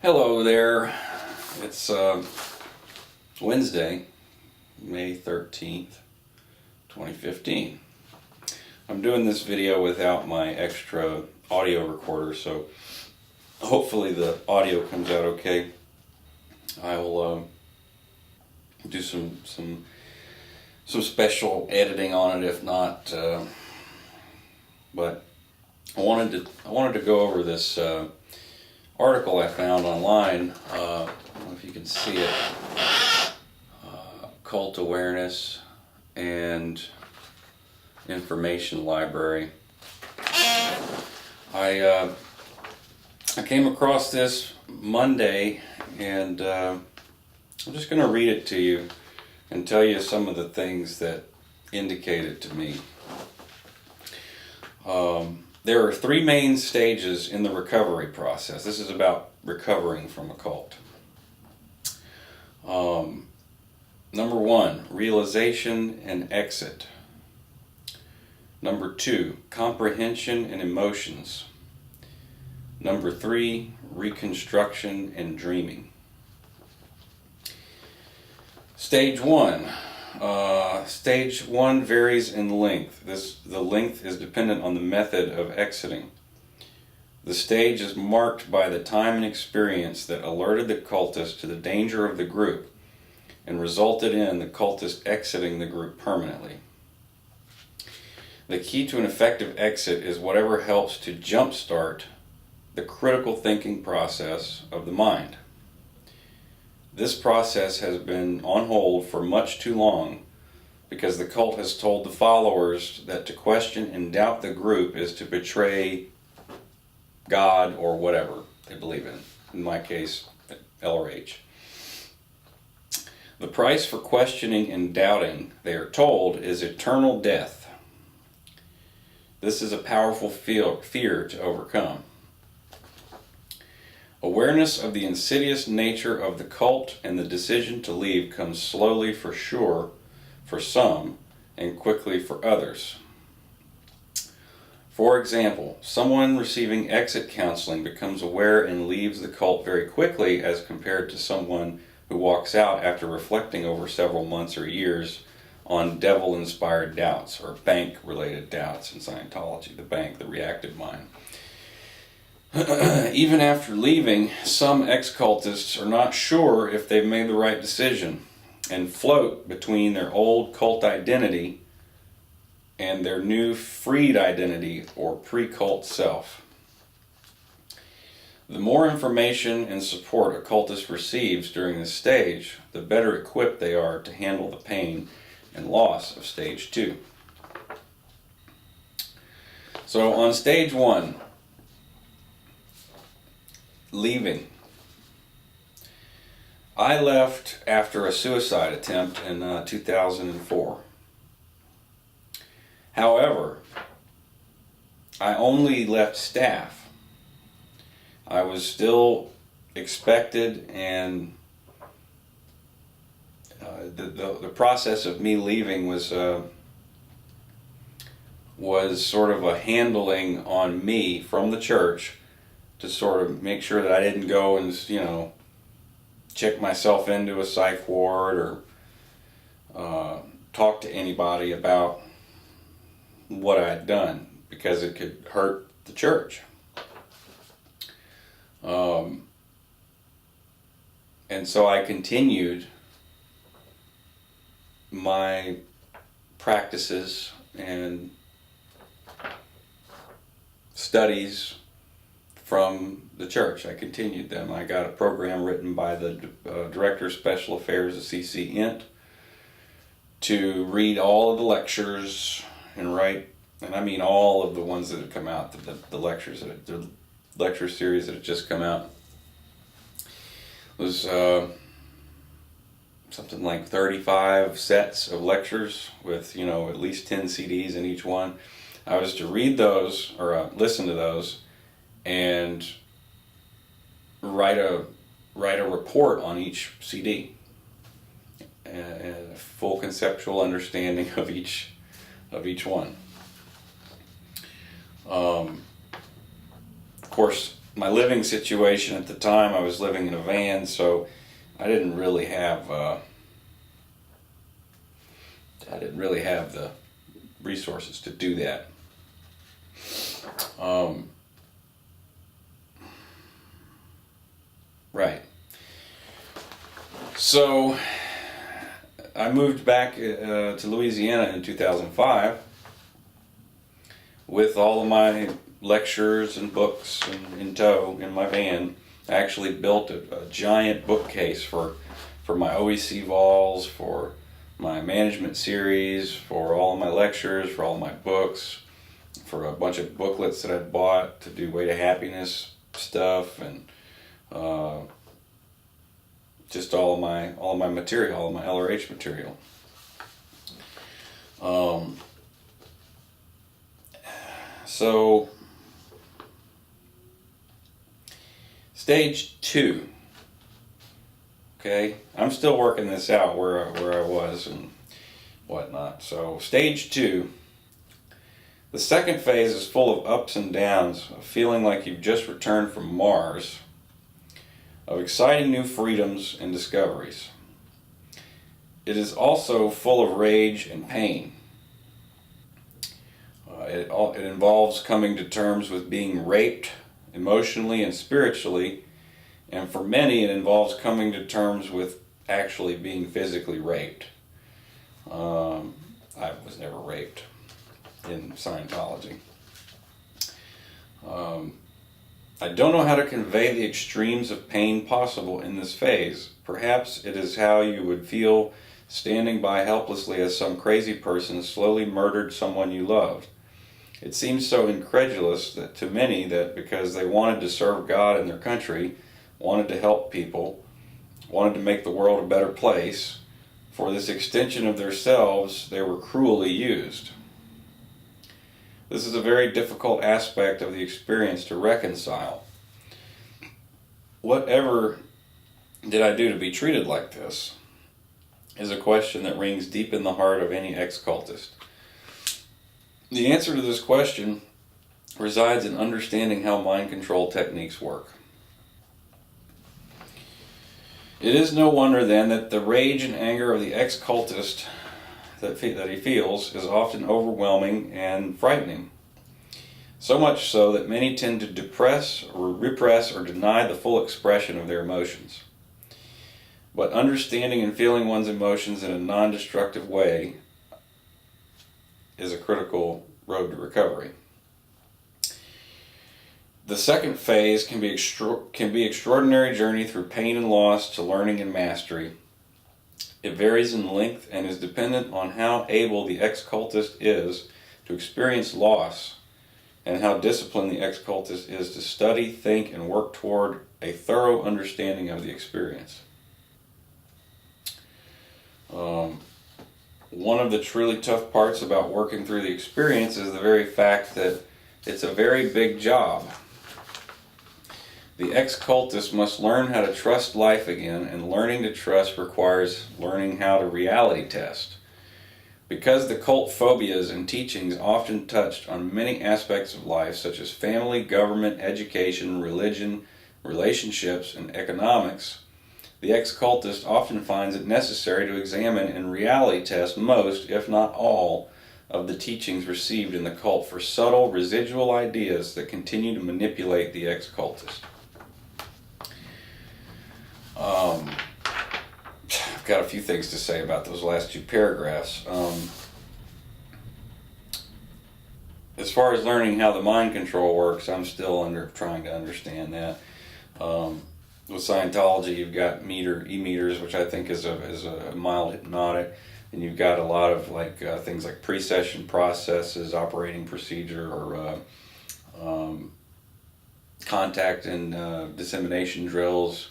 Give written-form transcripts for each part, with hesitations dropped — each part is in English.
Hello there. It's Wednesday, May 13th, 2015. I'm doing this video without my extra audio recorder, so hopefully the audio comes out okay. I will do some special editing on it if not, but I wanted to go over this article I found online. I don't know if you can see it. Cult awareness and information library. I came across this Monday, and I'm just going to read it to you and tell you some of the things that indicate it to me. There are three main stages in the recovery process. This is about recovering from a cult. Number one, realization and exit. Number two, comprehension and emotions. Number three, reconstruction and dreaming. Stage one. Stage one varies in length. The length is dependent on the method of exiting. The stage is marked by the time and experience that alerted the cultist to the danger of the group and resulted in the cultist exiting the group permanently. The key to an effective exit is whatever helps to jumpstart the critical thinking process of the mind. This process has been on hold for much too long because the cult has told the followers that to question and doubt the group is to betray God or whatever they believe in my case, L or H. The price for questioning and doubting, they are told, is eternal death. This is a powerful fear to overcome. Awareness of the insidious nature of the cult and the decision to leave comes slowly for sure for some and quickly for others. For example, someone receiving exit counseling becomes aware and leaves the cult very quickly as compared to someone who walks out after reflecting over several months or years on devil-inspired doubts or bank-related doubts in Scientology, the reactive mind. Even after leaving, some ex-cultists are not sure if they've made the right decision and float between their old cult identity and their new freed identity or pre-cult self. The more information and support a cultist receives during this stage, the better equipped they are to handle the pain and loss of stage two. So on stage one, leaving. I left after a suicide attempt in 2004. However, I only left staff. I was still expected, and the process of me leaving was sort of a handling on me from the church to sort of make sure that I didn't go and, check myself into a psych ward or talk to anybody about what I had done because it could hurt the church. And so I continued my practices and studies from the church. I continued them. I got a program written by the Director of Special Affairs of CC Int to read all of the lectures and write, and I mean all of the ones that had come out, the lectures, the lecture series that had just come out. It was something like 35 sets of lectures with, at least 10 CDs in each one. I was to read those, or listen to those, and write a report on each CD, and a full conceptual understanding of each one. Of course, my living situation at the time, I was living in a van, so I didn't really have the resources to do that. Right. So I moved back to Louisiana in 2005 with all of my lectures and books in tow in my van. I actually built a giant bookcase for my OEC Vols, for my management series, for all of my lectures, for all of my books, for a bunch of booklets that I bought to do Way to Happiness stuff, and just all of my material, all of my LRH material. So stage 2. Okay, I'm still working this out where I was and whatnot. So stage 2, the second phase is full of ups and downs, of feeling like you've just returned from Mars, of exciting new freedoms and discoveries. It is also full of rage and pain. It involves coming to terms with being raped emotionally and spiritually, and for many it involves coming to terms with actually being physically raped. I was never raped in Scientology. I don't know how to convey the extremes of pain possible in this phase. Perhaps it is how you would feel standing by helplessly as some crazy person slowly murdered someone you loved. It seems so incredulous that to many that because they wanted to serve God and their country, wanted to help people, wanted to make the world a better place, for this extension of themselves, they were cruelly used. This is a very difficult aspect of the experience to reconcile. Whatever did I do to be treated like this? Is a question that rings deep in the heart of any ex-cultist. The answer to this question resides in understanding how mind control techniques work. It is no wonder then that the rage and anger of the ex-cultist that he feels is often overwhelming and frightening. So much so that many tend to repress or deny the full expression of their emotions. But understanding and feeling one's emotions in a non-destructive way is a critical road to recovery. The second phase can be extraordinary journey through pain and loss to learning and mastery. It varies in length and is dependent on how able the ex-cultist is to experience loss and how disciplined the ex-cultist is to study, think, and work toward a thorough understanding of the experience. One of the truly tough parts about working through the experience is the very fact that it's a very big job. The ex-cultist must learn how to trust life again, and learning to trust requires learning how to reality test. Because the cult phobias and teachings often touched on many aspects of life, such as family, government, education, religion, relationships, and economics, the ex-cultist often finds it necessary to examine and reality test most, if not all, of the teachings received in the cult for subtle residual ideas that continue to manipulate the ex-cultist. I've got a few things to say about those last two paragraphs. As far as learning how the mind control works, I'm still trying to understand that. With Scientology, you've got e-meters, which I think is a mild hypnotic, and you've got a lot of things like pre-session processes, operating procedure, or contact and dissemination drills.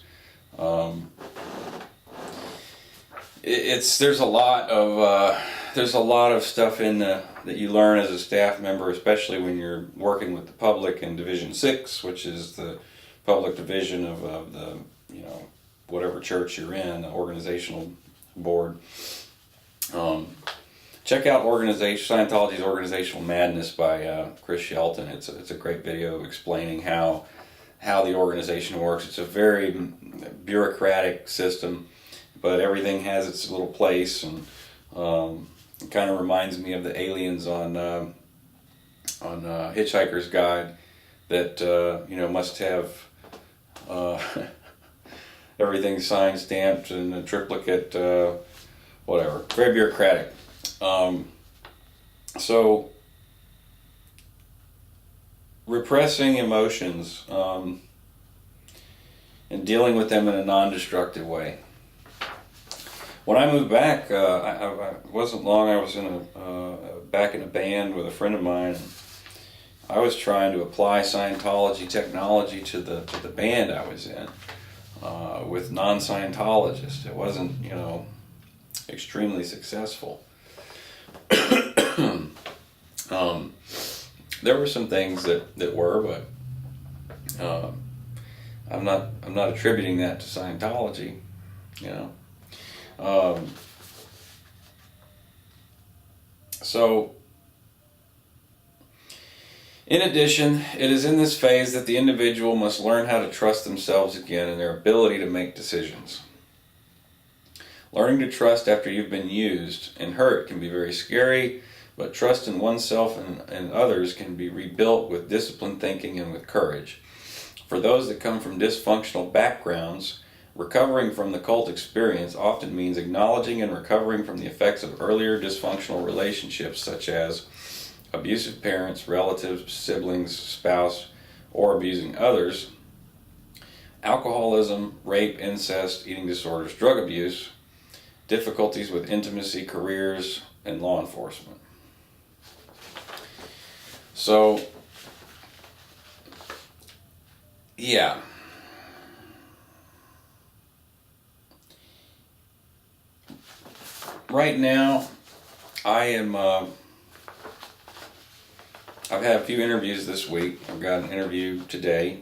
There's a lot of stuff in that you learn as a staff member, especially when you're working with the public in Division 6, which is the public division of the whatever church you're in, the organizational board. check out Scientology's Organizational Madness by Chris Shelton. It's a great video explaining how the organization works. It's a very bureaucratic system, but everything has its little place, and it kind of reminds me of the aliens on Hitchhiker's Guide that must have everything signed, stamped, and a triplicate, whatever. Very bureaucratic. So repressing emotions and dealing with them in a non-destructive way. When I moved back, I wasn't long. I was back in a band with a friend of mine. And I was trying to apply Scientology technology to the band I was in with non-Scientologists. It wasn't, extremely successful. There were some things that were, but I'm not attributing that to Scientology, So, in addition, it is in this phase that the individual must learn how to trust themselves again and their ability to make decisions. Learning to trust after you've been used and hurt can be very scary, but trust in oneself and others can be rebuilt with disciplined thinking and with courage. For those that come from dysfunctional backgrounds, recovering from the cult experience often means acknowledging and recovering from the effects of earlier dysfunctional relationships such as abusive parents, relatives, siblings, spouse, or abusing others, alcoholism, rape, incest, eating disorders, drug abuse, difficulties with intimacy, careers, and law enforcement. So, yeah. Right now, I am, I've had a few interviews this week. I've got an interview today,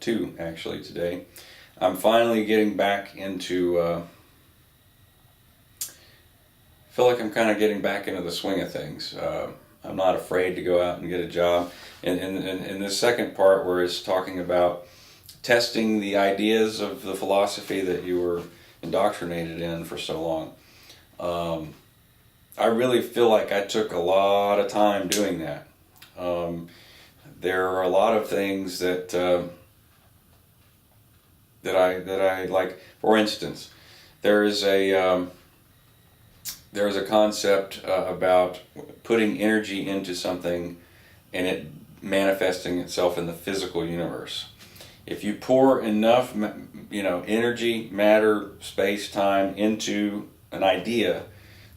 two actually today. I'm finally getting back into, I feel like I'm kind of getting back into the swing of things. I'm not afraid to go out and get a job. In this second part where it's talking about testing the ideas of the philosophy that you were indoctrinated in for so long, I really feel like I took a lot of time doing that. There are a lot of things that I like. For instance, there is a concept about putting energy into something and it manifesting itself in the physical universe. If you pour enough, energy, matter, space, time into an idea,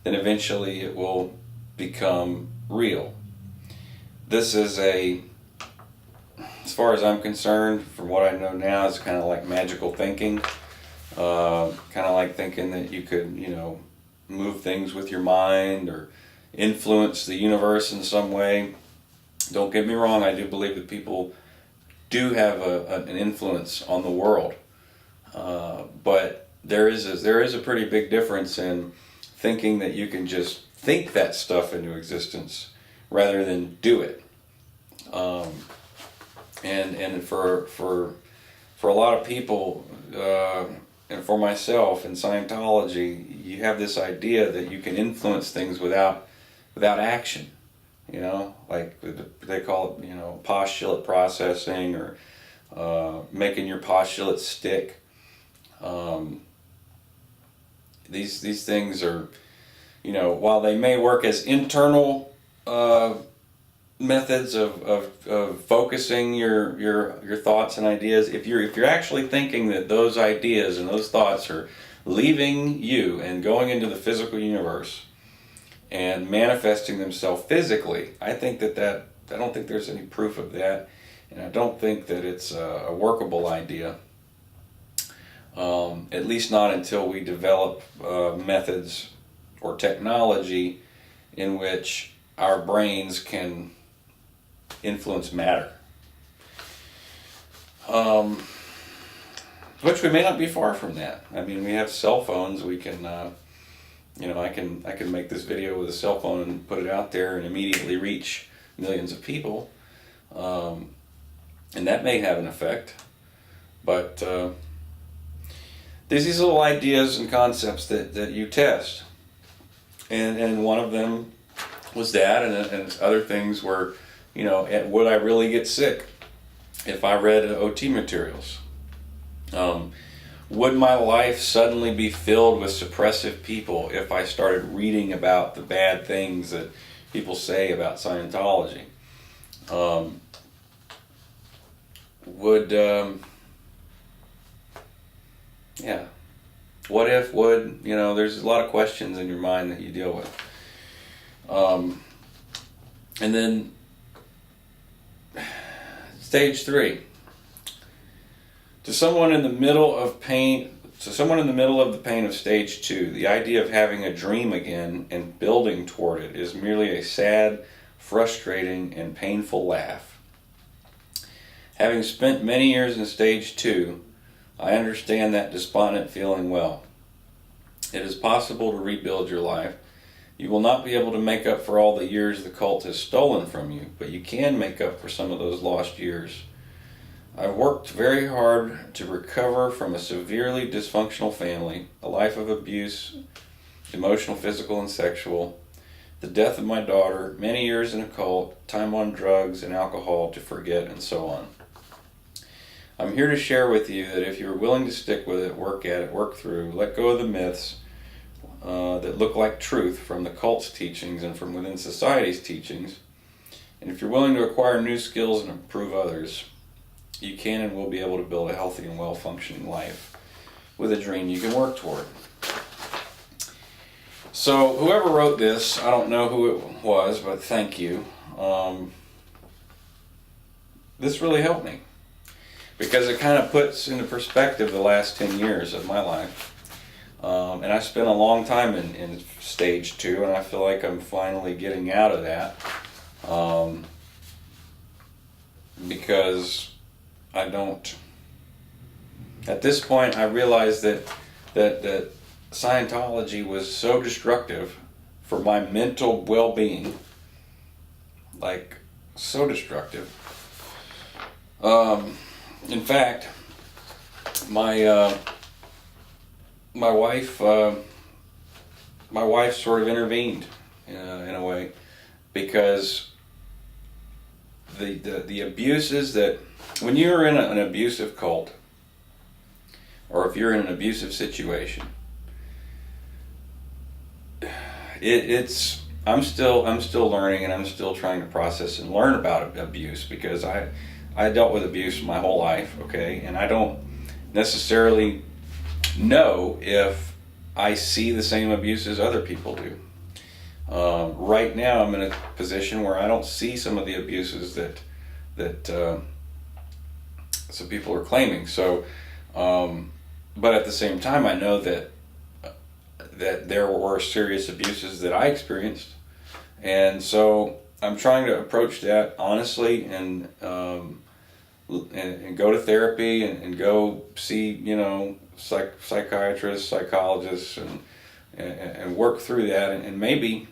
then eventually it will become real. This is as far as I'm concerned, from what I know now, it's kind of like magical thinking. Kind of like thinking that you could, move things with your mind or influence the universe in some way. Don't get me wrong, I do believe that people do have an influence on the world. But there is a pretty big difference in thinking that you can just think that stuff into existence rather than do it. And for a lot of people, and for myself in Scientology, you have this idea that you can influence things without action. Like they call it, postulate processing or making your postulates stick. These things are, while they may work as internal methods of focusing your thoughts and ideas, if you're actually thinking that those ideas and those thoughts are leaving you and going into the physical universe and manifesting themselves physically, I think I don't think there's any proof of that, and I don't think that it's a workable idea. At least not until we develop methods or technology in which our brains can influence matter. Which we may not be far from that. I mean, we have cell phones, we can I can make this video with a cell phone and put it out there and immediately reach millions of people, and that may have an effect. But there's these little ideas and concepts that you test, and one of them was that, and other things were, would I really get sick if I read OT materials? Would my life suddenly be filled with suppressive people if I started reading about the bad things that people say about Scientology? What if, there's a lot of questions in your mind that you deal with. And then stage 3. To someone in the middle of the pain of stage 2, the idea of having a dream again and building toward it is merely a sad, frustrating, and painful laugh. Having spent many years in stage 2, I understand that despondent feeling well. It is possible to rebuild your life. You will not be able to make up for all the years the cult has stolen from you, but you can make up for some of those lost years. I've worked very hard to recover from a severely dysfunctional family, a life of abuse, emotional, physical, and sexual, the death of my daughter, many years in a cult, time on drugs and alcohol to forget, and so on. I'm here to share with you that if you're willing to stick with it, work at it, work through, let go of the myths that look like truth from the cult's teachings and from within society's teachings, and if you're willing to acquire new skills and improve others, you can and will be able to build a healthy and well-functioning life with a dream you can work toward. So whoever wrote this, I don't know who it was, but thank you. This really helped me, because it kind of puts into perspective the last 10 years of my life. And I spent a long time in stage 2, and I feel like I'm finally getting out of that. Because at this point I realized that Scientology was so destructive for my mental well-being, like so destructive. In fact, my wife sort of intervened in a way, because the abuses that, when you're in an abusive cult, or if you're in an abusive situation, I'm still learning, and I'm still trying to process and learn about abuse, because I dealt with abuse my whole life, okay, and I don't necessarily know if I see the same abuse as other people do. Right now I'm in a position where I don't see some of the abuses that some people are claiming. So, but at the same time, I know that there were serious abuses that I experienced, and so I'm trying to approach that honestly, and go to therapy, and go see psychiatrists, psychologists, and work through that, and maybe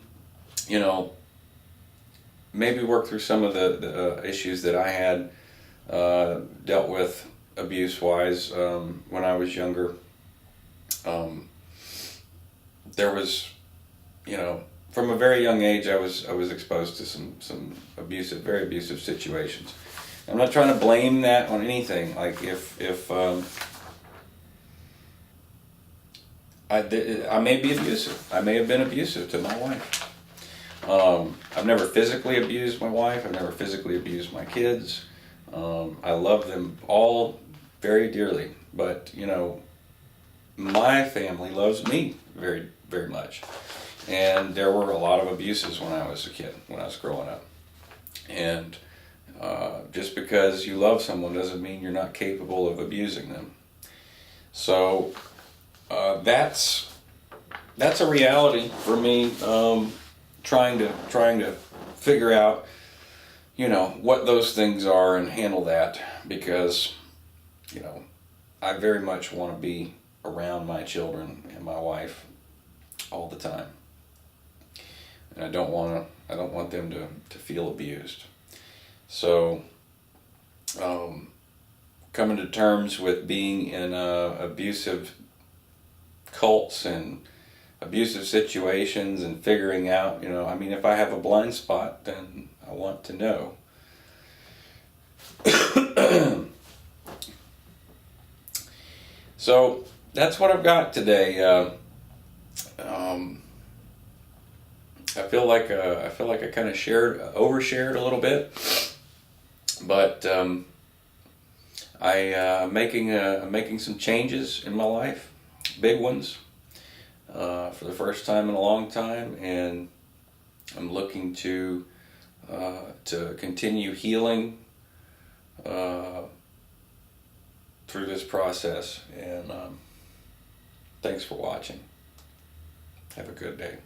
work through some of the issues that I had dealt with abuse-wise when I was younger. There was, from a very young age, I was exposed to some very abusive situations. I'm not trying to blame that on anything. Like if I may be abusive. I may have been abusive to my wife. I've never physically abused my wife. I've never physically abused my kids. I love them all very dearly. But, my family loves me very, very much. And there were a lot of abuses when I was a kid, when I was growing up. And just because you love someone doesn't mean you're not capable of abusing them. So that's a reality for me. Trying to figure out, what those things are and handle that, because, I very much want to be around my children and my wife all the time. And I don't want them to feel abused. So, coming to terms with being in abusive cults and abusive situations and figuring out, I mean, if I have a blind spot, then I want to know. So that's what I've got today. I feel like I kind of overshared a little bit, but I'm making some changes in my life, big ones, for the first time in a long time, and I'm looking to continue healing through this process. And thanks for watching. Have a good day.